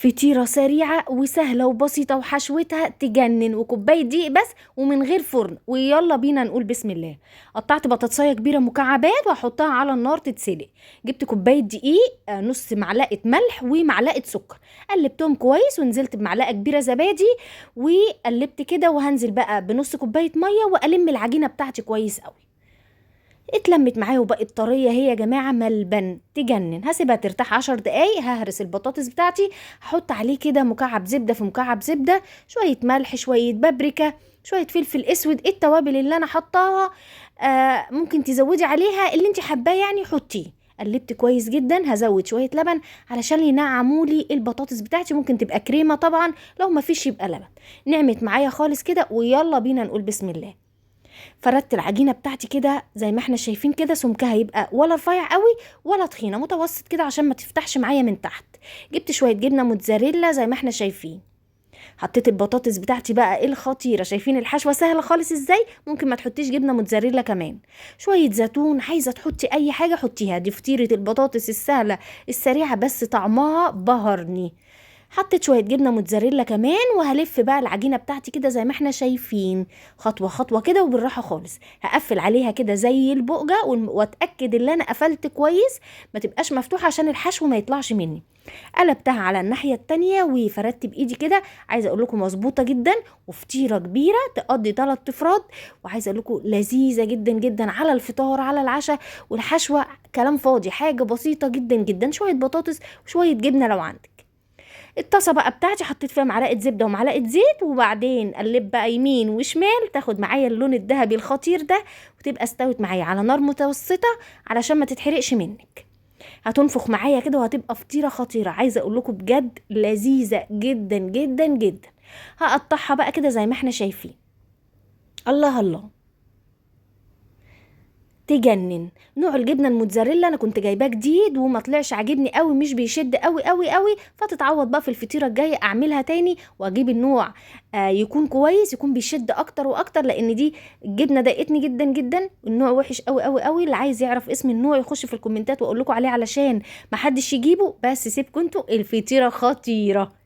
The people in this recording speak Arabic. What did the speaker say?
فطيرة سريعة وسهلة وبسيطة وحشوتها تجنن، وكوباية دقيق بس ومن غير فرن. ويلا بينا نقول بسم الله. قطعت بطاطساية كبيرة مكعبات وهحطها على النار تتسلق. جبت كوباية دقيق، نص معلقة ملح ومعلقة سكر، قلبتهم كويس ونزلت بمعلقة كبيرة زبادي وقلبت كده، وهنزل بقى بنص كوباية مية والم العجينة بتاعتي كويس قوي. اتلمت معايا وبقت طريه هي يا جماعه ملبن تجنن. هسيبها ترتاح 10 دقايق. ههرس البطاطس بتاعتي، هحط عليه كده مكعب زبده في مكعب زبده، شويه ملح، شويه بابريكا، شويه فلفل اسود. التوابل اللي انا حطاها ممكن تزودي عليها اللي انت حباه يعني، حطيه. قلبت كويس جدا. هزود شويه لبن علشان ينعمولي البطاطس بتاعتي، ممكن تبقى كريمه طبعا، لو ما فيش يبقى لبن. نعمت معايا خالص كده. ويلا بينا نقول بسم الله. فردت العجينه بتاعتي كده زي ما احنا شايفين كده، سمكها يبقى ولا رفيع قوي ولا تخينه، متوسط كده عشان ما تفتحش معايا من تحت. جبت شويه جبنه موتزاريلا زي ما احنا شايفين. حطيت البطاطس بتاعتي بقى الخطيره. شايفين الحشوه سهله خالص ازاي؟ ممكن ما تحطيش جبنه موتزاريلا كمان. شويه زيتون، عايزه تحطي اي حاجه حطيها. دي فطيره البطاطس السهله السريعه بس طعمها بهرني. حطيت شويه جبنه موتزاريلا كمان، وهلف بقى العجينه بتاعتي كده زي ما احنا شايفين، خطوه خطوه كده وبالراحه خالص. هقفل عليها كده زي البقجه واتاكد ان انا قفلت كويس، ما تبقاش مفتوحه عشان الحشو ما يطلعش مني. قلبتها على الناحيه التانية وفردت بايدي كده. عايزه اقول لكم مظبوطه جدا، وفطيره كبيره تقضي 3 افراد. وعايزه اقول لكم لذيذه جدا جدا على الفطار على العشاء. والحشوه كلام فاضي، حاجه بسيطه جدا جدا، شويه بطاطس وشويه جبنه لو عندك. الطاسه بقى بتاعتي حطيت فيها معلقه زبده ومعلقه زيت، وبعدين قلب بقى يمين وشمال تاخد معايا اللون الذهبي الخطير ده، وتبقى استوت معايا على نار متوسطه علشان ما تتحرقش منك. هتنفخ معايا كده وهتبقى فطيره خطيره. عايزه اقول لكم بجد لذيذه جدا جدا جدا. هقطعها بقى كده زي ما احنا شايفين. الله الله، تجنن. نوع الجبنه الموتزاريلا انا كنت جايباه جديد وما طلعش عاجبني قوي، مش بيشد قوي قوي قوي، فتتعوض بقى في الفطيره الجايه اعملها تاني واجيب النوع يكون كويس، يكون بيشد اكتر واكتر، لان دي الجبنه ضايقتني جدا جدا. النوع وحش قوي قوي قوي. اللي عايز يعرف اسم النوع يخش في الكومنتات واقول لكم عليه علشان ما حدش يجيبه. بس سيبكم انتوا، الفطيره خطيره.